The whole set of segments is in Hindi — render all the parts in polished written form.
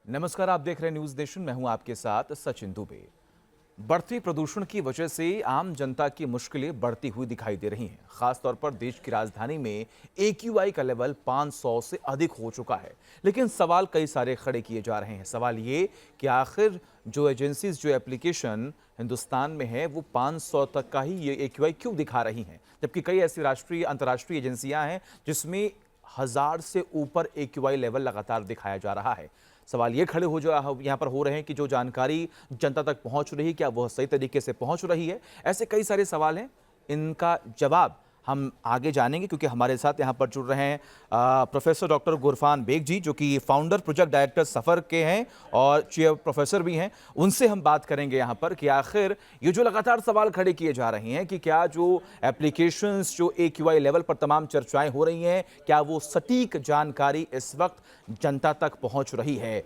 नमस्कार, आप देख रहे हैं न्यूज नेशन। मैं हूं आपके साथ सचिन दुबे। बढ़ते प्रदूषण की वजह से आम जनता की मुश्किलें बढ़ती हुई दिखाई दे रही हैं। खासतौर पर देश की राजधानी में AQI का लेवल 500 से अधिक हो चुका है। लेकिन सवाल कई सारे खड़े किए जा रहे हैं। सवाल ये कि आखिर जो एजेंसीज, जो एप्लीकेशन हिंदुस्तान में है, वो 500 तक का ही ये AQI क्यों दिखा रही हैं, जबकि कई ऐसी राष्ट्रीय, अंतर्राष्ट्रीय एजेंसियां हैं जिसमें 1000 से ऊपर AQI लेवल लगातार दिखाया जा रहा है। सवाल ये खड़े हो जो यहाँ पर हो रहे हैं कि जो जानकारी जनता तक पहुंच रही है, क्या वह सही तरीके से पहुंच रही है। ऐसे कई सारे सवाल हैं, इनका जवाब हम आगे जानेंगे, क्योंकि हमारे साथ यहाँ पर जुड़ रहे हैं प्रोफेसर डॉक्टर गुरफान बेग जी, जो कि फाउंडर प्रोजेक्ट डायरेक्टर सफ़र के हैं और चीफ प्रोफेसर भी हैं। उनसे हम बात करेंगे यहाँ पर कि आखिर ये जो लगातार सवाल खड़े किए जा रहे हैं कि क्या जो एप्लीकेशंस, जो AQI लेवल पर तमाम चर्चाएं हो रही हैं, क्या वो सटीक जानकारी इस वक्त जनता तक पहुंच रही है।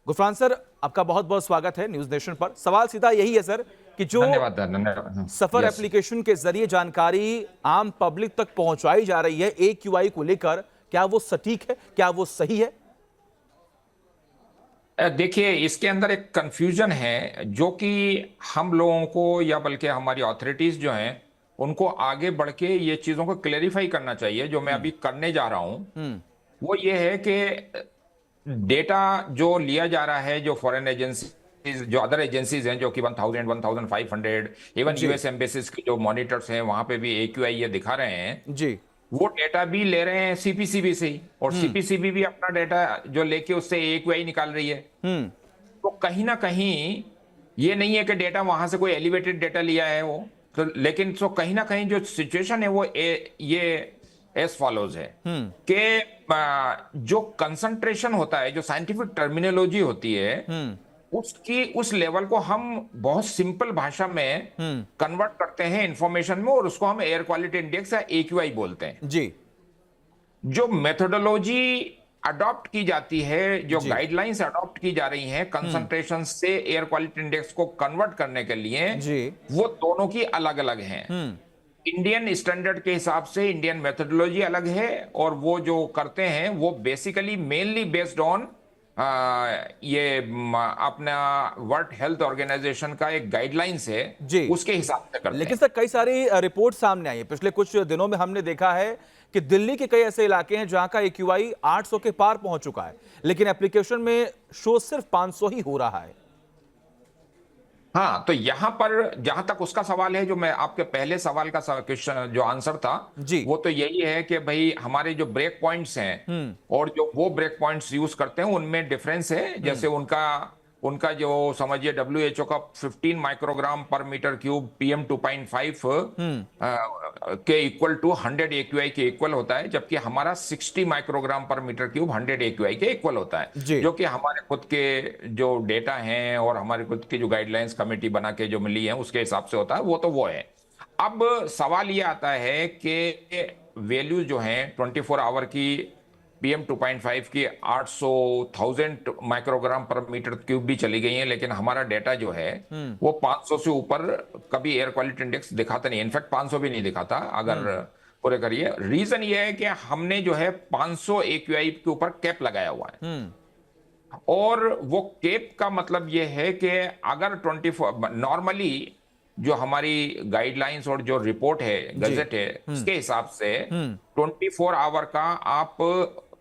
गुरफान सर, आपका बहुत बहुत स्वागत है न्यूज नेशन पर। सवाल सीधा यही है सर कि जो धन्यवाद धन्यवाद। सफर एप्लीकेशन के जरिए जानकारी आम पब्लिक तक पहुंचाई जा रही है AQI को लेकर, क्या वो सटीक है, क्या वो सही है? देखिए, इसके अंदर एक कंफ्यूजन है जो कि हम लोगों को या बल्कि हमारी अथॉरिटीज जो हैं उनको आगे बढ़ के ये चीजों को क्लेरिफाई करना चाहिए। जो मैं अभी करने जा रहा हूं वो ये है कि डेटा जो लिया जा रहा है, जो फॉरेन एजेंसीज, जो अदर एजेंसीज हैं, जो कि 1000 1500 इवन जी US एम्बेसीज के जो मॉनिटर्स हैं वहां पे भी AQI ये दिखा रहे हैं। जी। वो डेटा भी ले रहे हैं CPCB से ही, और हम्म CPCB भी अपना डेटा जो लेके उससे AQI निकाल रही है। हम्म तो कहीं ना कहीं ये नहीं है कि डेटा वहां से कोई एलिवेटेड डेटा लिया है वो तो, लेकिन तो कहीं ना कहीं जो सिचुएशन है वो ये एज फॉलोज है हम्म कि जो कंसंट्रेशन होता है, जो साइंटिफिक टर्मिनोलॉजी होती है, हम्म उसकी उस लेवल को हम बहुत सिंपल भाषा में हम्म कन्वर्ट करते हैं इंफॉर्मेशन में, और उसको हम एयर क्वालिटी इंडेक्स या AQI बोलते हैं। जी जो मेथोडोलॉजी अडॉप्ट की जाती है, जो जी गाइडलाइंस अडॉप्ट की जा रही हैं हम्म कंसंट्रेशन से एयर क्वालिटी इंडेक्स को कन्वर्ट करने के लिए, जी वो दोनों की अलग अलग हैं। हम्म इंडियन स्टैंडर्ड के हिसाब से इंडियन मेथोडोलॉजी अलग है, और वो जो करते हैं वो बेसिकली मेनली बेस्ड ऑन अपना वर्ल्ड हेल्थ ऑर्गेनाइजेशन का एक गाइडलाइंस है, जी। उसके हिसाब से करते लेकिन हैं। सर, कई सारी रिपोर्ट सामने आई है। पिछले कुछ दिनों में हमने देखा है कि दिल्ली के कई ऐसे इलाके हैं जहां का AQI 800 के पार पहुंच चुका है, लेकिन एप्लीकेशन में शो सिर्फ 500 ही हो रहा है। हाँ, तो यहां पर जहां तक उसका सवाल है, जो मैं आपके पहले सवाल का क्वेश्चन जो आंसर था, जी। वो तो यही है कि भाई हमारे जो ब्रेक पॉइंट्स हैं और जो वो ब्रेक पॉइंट्स यूज करते हैं उनमें डिफरेंस है। जैसे उनका उनका जो समझिए WHO का 15 माइक्रोग्राम पर मीटर क्यूब PM2.5 के इक्वल टू 100 AQI के इक्वल होता है, जबकि हमारा 60 माइक्रोग्राम पर मीटर क्यूब 100 AQI के इक्वल होता है। जी। जो कि हमारे खुद के जो डेटा हैं और हमारे खुद की जो गाइडलाइंस कमेटी बना के जो मिली है उसके हिसाब से होता है, वो तो वो है। अब सवाल ये आता है कि वैल्यू जो है 24 आवर की PM2.5 की 800,000 माइक्रोग्राम पर मीटर क्यूब भी चली गई है, लेकिन हमारा डेटा जो है वो 500 से ऊपर कभी एयर क्वालिटी इंडेक्स दिखाता नहीं। इनफैक्ट 500 भी नहीं दिखाता अगर पूरे करिए। रीजन ये है कि हमने जो है 500 AQI के ऊपर कैप लगाया हुआ है, और वो केप का मतलब ये है कि अगर 24 नॉर्मली जो हमारी गाइडलाइंस और जो रिपोर्ट है, जी। गजट है, उसके हिसाब से हम्म 24 आवर का आप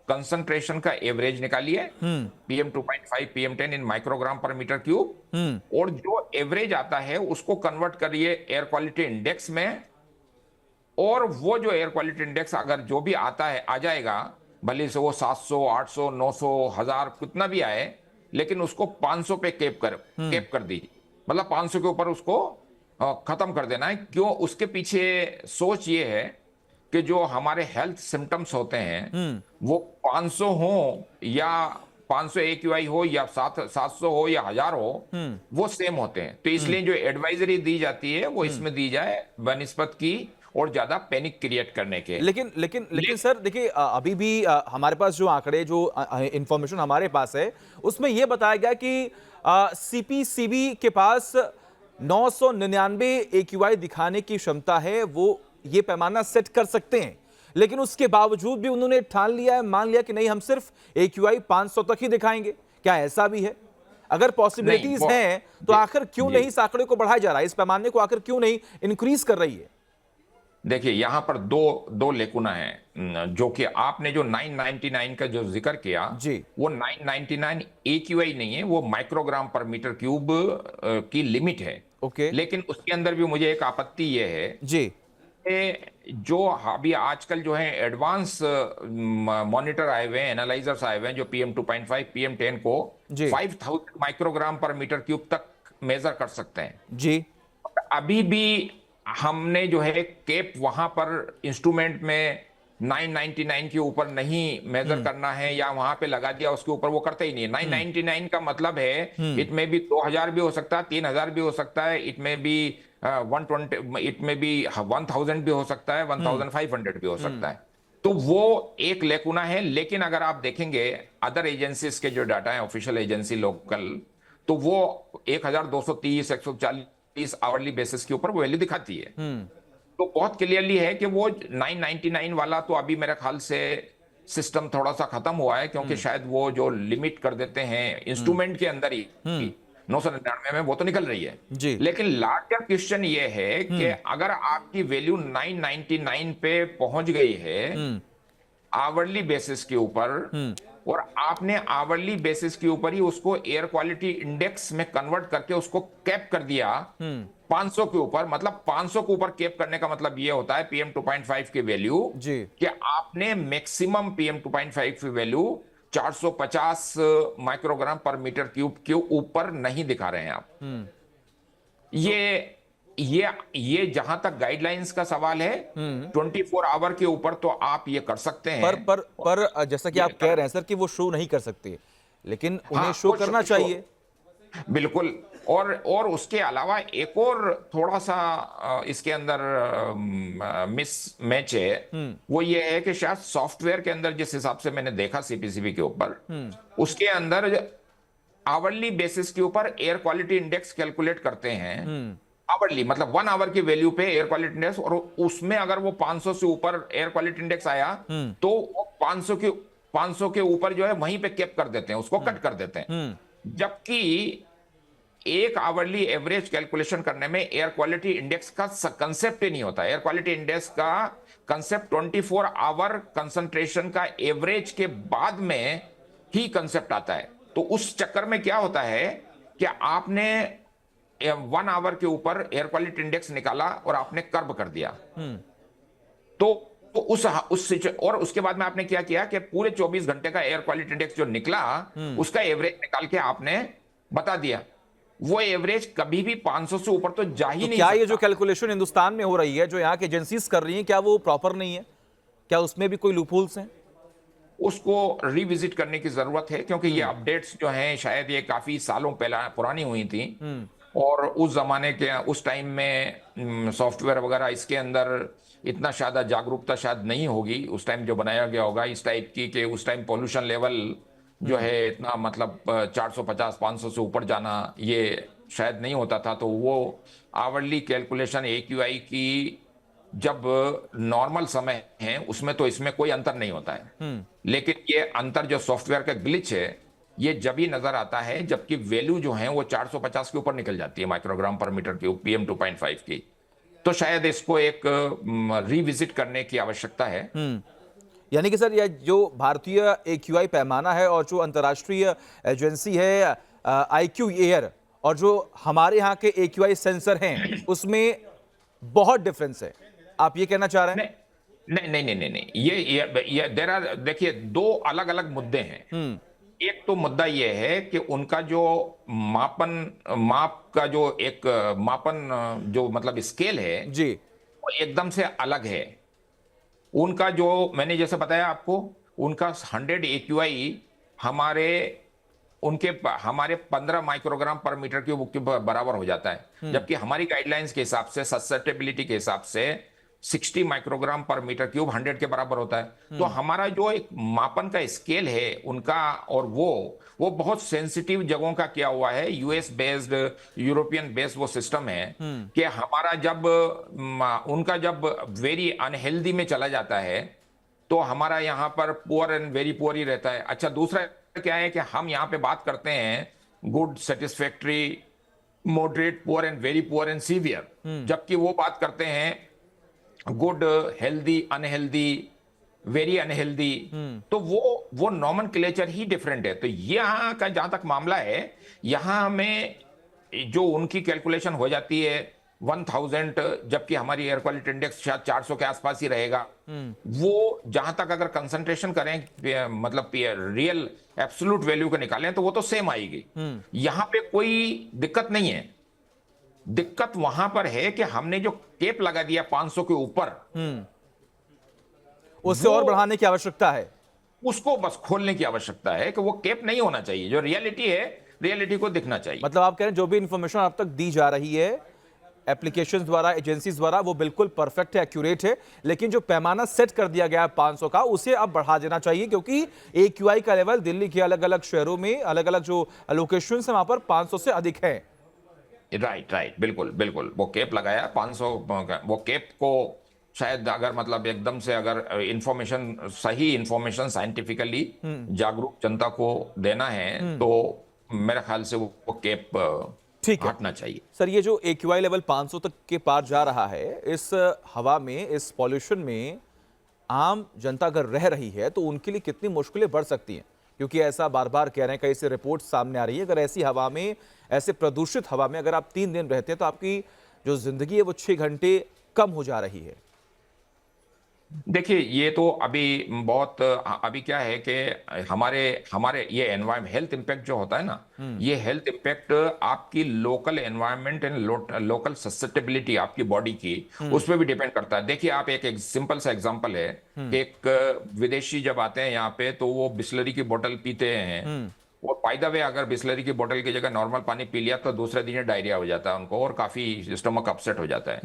कंसंट्रेशन का एवरेज निकालिए, PM2.5 PM10 इन माइक्रोग्राम पर मीटर क्यूब, हम्म और जो एवरेज आता है उसको कन्वर्ट करिए एयर क्वालिटी इंडेक्स में। और वो जो एयर क्वालिटी इंडेक्स अगर जो भी आता है आ जाएगा, भले से वो 700 800 900 1000 कितना भी आए, लेकिन उसको 500 पे केप कर दी, मतलब 500 के ऊपर उसको खत्म कर देना है। क्यों? उसके पीछे सोच ये है कि जो हमारे हेल्थ सिम्टम्स होते हैं वो 500 हो या 500 AQI हो या 700 हो या 1000 हो, वो सेम होते हैं। तो इसलिए जो एडवाइजरी दी जाती है वो इसमें दी जाए बनिस्बत की और ज्यादा पैनिक क्रिएट करने के। लेकिन लेकिन लेकिन सर देखिए, अभी भी हमारे पास जो आंकड़े, जो इंफॉर्मेशन हमारे पास है, उसमें यह बताया गया कि CPCB के पास 999 AQI दिखाने की क्षमता है। वो ये पैमाना सेट कर सकते हैं, लेकिन उसके बावजूद भी उन्होंने ठान लिया है, मान लिया कि नहीं, हम सिर्फ AQI 500 तक ही दिखाएंगे। क्या ऐसा भी है? अगर पॉसिबिलिटीज हैं तो आखिर क्यों नहीं इस आंकड़े को बढ़ाया जा रहा है, इस पैमाने को आखिर क्यों नहीं इंक्रीज कर रही है? देखिए, यहां पर दो लेकुना है, जो कि आपने जो 999 का जो जिक्र किया, जी। वो 999 AQI नहीं है, वो माइक्रोग्राम पर मीटर क्यूब की लिमिट है। ओके। लेकिन उसके अंदर भी मुझे एक आपत्ति ये है जी। कि जो अभी आजकल जो है एडवांस मॉनिटर आए हुए हैं, एनालाइजर्स आए हुए हैं, जो PM2.5 PM10 को जी। 5000 माइक्रोग्राम पर मीटर क्यूब तक मेजर कर सकते हैं। जी। अभी भी हमने जो है केप वहां पर इंस्ट्रूमेंट में 999 के ऊपर नहीं मेजर करना है या वहां पे लगा दिया उसके ऊपर, वो करते ही नहीं है। 999 का मतलब है इट में भी 2000 भी हो सकता है, 3000 भी हो सकता है, इट में भी 120, इट में भी 1000 भी हो सकता है, 1500 भी हो सकता है। तो वो एक लेकुना है। लेकिन अगर आप देखेंगे अदर एजेंसीज के जो डाटा है, ऑफिशियल एजेंसी लोकल, तो वो 1230 140 आवरली बेसिस के ऊपर वो वैल्यू दिखाती है। तो बहुत क्लियरली है कि वो 999 वाला तो अभी मेरे ख्याल से सिस्टम थोड़ा सा खत्म हुआ है, क्योंकि शायद वो जो लिमिट कर देते हैं इंस्ट्रूमेंट के अंदर ही 999 में, वो तो निकल रही है। जी। लेकिन लार्जर क्वेश्चन ये है कि अगर आपकी वैल्यू 999 पे पहुंच गई है आवरली बेसिस के ऊपर, और आपने आवरली बेसिस के ऊपर ही उसको एयर क्वालिटी इंडेक्स में कन्वर्ट करके उसको कैप कर दिया 500 के ऊपर, मतलब 500 के ऊपर कैप करने का मतलब ये होता है PM2.5 की वैल्यू, जी। कि आपने मैक्सिमम PM2.5 की वैल्यू 450 माइक्रोग्राम पर मीटर क्यूब के ऊपर नहीं दिखा रहे हैं आप। ये जहां तक गाइडलाइंस का सवाल है, 24 आवर के ऊपर तो आप ये कर सकते हैं। पर जैसा कि आप कह रहे हैं सर कि वो शो नहीं कर सकते, लेकिन उन्हें शो करना चाहिए। बिल्कुल। और उसके अलावा एक और थोड़ा सा इसके अंदर मिस मैच है, वो ये है कि शायद सॉफ्टवेयर के अंदर, जिस हिसाब से मैंने देखा CPCB के ऊपर, उसके अंदर आवरली बेसिस के ऊपर एयर क्वालिटी इंडेक्स कैलकुलेट करते हैं। आवरली मतलब 1 आवर की वैल्यू पे एयर क्वालिटी इंडेक्स, और उसमें अगर वो 500 से ऊपर एयर क्वालिटी इंडेक्स आया तो वो 500 के ऊपर जो है वहीं पे कैप कर देते हैं, उसको कट कर देते हैं। जबकि एक आवरली एवरेज कैलकुलेशन करने में एयर क्वालिटी इंडेक्स का कंसेप्ट ही नहीं होता। एयर क्वालिटी इंडेक्स का कंसेप्ट 24 आवर कंसंट्रेशन का एवरेज के बाद में ही कंसेप्ट आता है। तो उस चक्कर में क्या होता है कि आपने 1 आवर के ऊपर एयर क्वालिटी इंडेक्स निकाला और आपने कर्व कर दिया, तो उस और उसके बाद में आपने क्या किया कि पूरे 24 घंटे का एयर क्वालिटी इंडेक्स जो निकला उसका एवरेज निकाल के आपने बता दिया। वो एवरेज कभी भी 500 से ऊपर तो जा ही नहीं क्या सकता। ये जो कैलकुलेशन हिंदुस्तान में हो रही है, जो यहाँ की एजेंसीज कर रही हैं, क्या वो प्रॉपर नहीं है? क्या उसमें भी कोई लूपहोल्स हैं? उसको रिविजिट करने की जरूरत है, क्योंकि ये अपडेट्स जो हैं शायद ये काफी सालों पहले पुरानी हुई थी, और उस जमाने के उस टाइम में सॉफ्टवेयर वगैरह इसके अंदर इतना ज्यादा जागरूकता शायद नहीं होगी उस टाइम जो बनाया गया होगा इस टाइप की, कि उस टाइम पोल्यूशन लेवल जो है इतना मतलब 450-500 से ऊपर जाना ये शायद नहीं होता था। तो वो आवरली कैलकुलेशन AQI की जब नॉर्मल समय है उसमें तो इसमें कोई अंतर नहीं होता है। लेकिन ये अंतर जो सॉफ्टवेयर का ग्लिच है, ये जब ही नजर आता है जबकि वैल्यू जो है वो 450 के ऊपर निकल जाती है माइक्रोग्राम पर मीटर क्यूब PM2.5 की। तो शायद इसको एक रिविजिट करने की आवश्यकता है। यानी कि सर यह जो भारतीय AQI पैमाना है और जो अंतर्राष्ट्रीय एजेंसी है IQ एयर, और जो हमारे यहाँ के AQI सेंसर हैं, उसमें बहुत डिफरेंस है, आप ये कहना चाह रहे हैं? नहीं, ये देखिए, दो अलग अलग मुद्दे हैं। एक तो मुद्दा यह है कि उनका जो माप का जो एक मापन जो मतलब स्केल है जी, वो एकदम से अलग है। उनका जो मैंने जैसे बताया आपको, उनका 100 AQI हमारे 15 माइक्रोग्राम पर मीटर क्यूब के बराबर हो जाता है, जबकि हमारी गाइडलाइंस के हिसाब से, ससेप्टेबिलिटी के हिसाब से 60 माइक्रोग्राम पर मीटर क्यूब 100 के बराबर होता है। तो हमारा जो एक मापन का स्केल है उनका, और वो बहुत सेंसिटिव जगहों का किया हुआ है, US बेस्ड, यूरोपियन बेस्ड वो सिस्टम है कि हमारा जब उनका जब वेरी अनहेल्दी में चला जाता है तो हमारा यहाँ पर पुअर एंड वेरी पुअर ही रहता है। अच्छा, दूसरा क्या है कि हम यहाँ पे बात करते हैं good, satisfactory, moderate, poor and very poor and severe, जबकि वो बात करते हैं good, healthy, unhealthy, very unhealthy. तो वो नॉमेनक्लेचर ही डिफरेंट है। तो यहाँ का जहां तक मामला है, यहाँ हमें जो उनकी कैलकुलेशन हो जाती है 1000, जबकि हमारी एयर क्वालिटी इंडेक्स शायद 400 के आसपास ही रहेगा। वो जहां तक अगर कंसंट्रेशन करें, मतलब रियल एब्सोल्यूट वैल्यू को निकालें, तो वो तो सेम आएगी। यहां पे कोई दिक्कत नहीं है। दिक्कत वहां पर है कि हमने जो केप लगा दिया 500 के ऊपर, उससे और बढ़ाने की आवश्यकता है। उसको बस खोलने की आवश्यकता है कि वो केप नहीं होना चाहिए। जो रियलिटी है, रियलिटी को दिखना चाहिए। मतलब आप कह रहे हैं जो भी इंफॉर्मेशन अब तक दी जा रही है एप्लीकेशंस द्वारा, एजेंसीज द्वारा, वो बिल्कुल परफेक्ट है, एक्यूरेट है, लेकिन जो पैमाना सेट कर दिया गया है 500 का, उसे अब बढ़ा देना चाहिए, क्योंकि AQI का लेवल दिल्ली के अलग अलग शहरों में, अलग अलग जो लोकेशंस हैं वहां पर 500 से अधिक है। राइट, बिल्कुल बिल्कुल। वो केप लगाया 500। वो केप को शायद अगर मतलब एकदम से अगर इंफॉर्मेशन, सही इंफॉर्मेशन साइंटिफिकली जागरूक जनता को देना है, तो मेरे ख्याल से वो केप ठीक है, हटना चाहिए। सर ये जो AQI लेवल 500 तक के पार जा रहा है, इस हवा में, इस पॉल्यूशन में आम जनता अगर रह रही है तो उनके लिए कितनी मुश्किलें बढ़ सकती हैं? क्योंकि ऐसा बार बार कह रहे हैं, कई से रिपोर्ट सामने आ रही है, अगर ऐसी हवा में, ऐसे प्रदूषित हवा में अगर आप 3 दिन रहते हैं तो आपकी जो जिंदगी है वो 6 घंटे कम हो जा रही है। देखिए, ये तो अभी बहुत, अभी क्या है कि हमारे हमारे ये एनवायरमेंट हेल्थ इम्पैक्ट जो होता है ना, ये हेल्थ इम्पैक्ट आपकी local environment and local susceptibility आपकी बॉडी की, उस पर भी डिपेंड करता है। देखिए, आप एक सिंपल सा एग्जांपल है कि एक विदेशी जब आते हैं यहाँ पे, तो वो बिस्लरी की बोतल पीते हैं। और बाय द वे, अगर बिस्लरी की बोतल की जगह नॉर्मल पानी पी लिया तो दूसरे दिन डायरिया हो जाता है उनको, और काफी स्टमक अपसेट हो जाता है।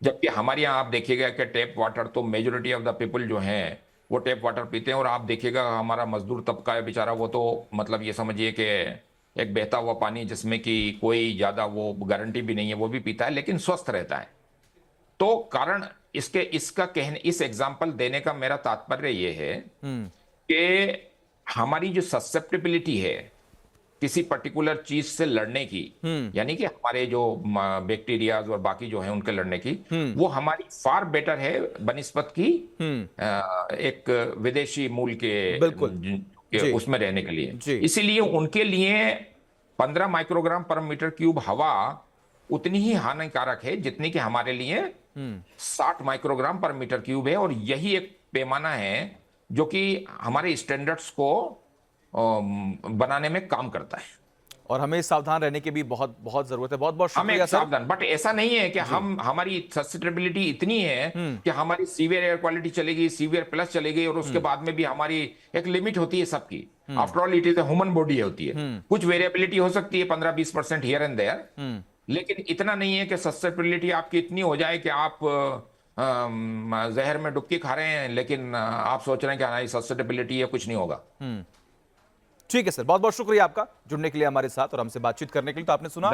जबकि हमारे यहाँ आप देखिएगा कि टैप वाटर तो मेजोरिटी ऑफ द पीपल जो हैं वो टैप वाटर पीते हैं। और आप देखिएगा हमारा मजदूर तबका है बेचारा, वो तो मतलब ये समझिए कि एक बहता हुआ पानी जिसमें कि कोई ज्यादा वो गारंटी भी नहीं है, वो भी पीता है, लेकिन स्वस्थ रहता है। तो कारण इसका कहने, इस एग्जाम्पल देने का मेरा तात्पर्य ये है कि हमारी जो ससेप्टेबिलिटी है किसी पर्टिकुलर चीज से लड़ने की, यानी कि हमारे जो बैक्टीरियाज और बाकी जो है उनके लड़ने की, वो हमारी फार बेटर है बनिस्बत की एक विदेशी मूल के उसमें रहने के लिए। इसीलिए उनके लिए 15 माइक्रोग्राम पर मीटर क्यूब हवा उतनी ही हानिकारक है जितनी कि हमारे लिए 60 माइक्रोग्राम पर मीटर क्यूब है। और यही एक पैमाना है जो कि हमारे स्टैंडर्ड्स को बनाने में काम करता है। और हमें सावधान रहने की भी बहुत बहुत जरूरत है। बहुत बहुत शुक्रिया सर। सावधान, बट ऐसा नहीं है कि हमारी ससेप्टेबिलिटी इतनी है कि हमारी सीवियर एयर क्वालिटी चलेगी, सीवियर प्लस चलेगी, और उसके बाद में भी हमारी एक लिमिट होती है सबकी। After all it is a human body होती है। कुछ वेरिएबिलिटी हो सकती है 15-20% हियर एंड देयर, लेकिन इतना नहीं है कि ससेप्टेबिलिटी आपकी इतनी हो जाए कि आप जहर में डुबकी खा रहे हैं, लेकिन आप सोच रहे हैं कि हमारी ससेप्टेबिलिटी है, कुछ नहीं होगा। ठीक है सर, बहुत बहुत शुक्रिया आपका जुड़ने के लिए हमारे साथ और हमसे बातचीत करने के लिए। तो आपने सुना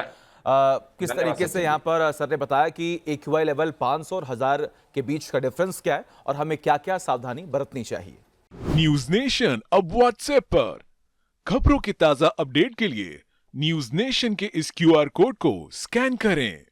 किस तरीके से यहाँ पर सर ने बताया कि AQI लेवल 500 और 1000 के बीच का डिफरेंस क्या है और हमें क्या क्या सावधानी बरतनी चाहिए। न्यूज नेशन अब व्हाट्सएप पर खबरों की ताजा अपडेट के लिए न्यूज नेशन के इस QR कोड को स्कैन करें।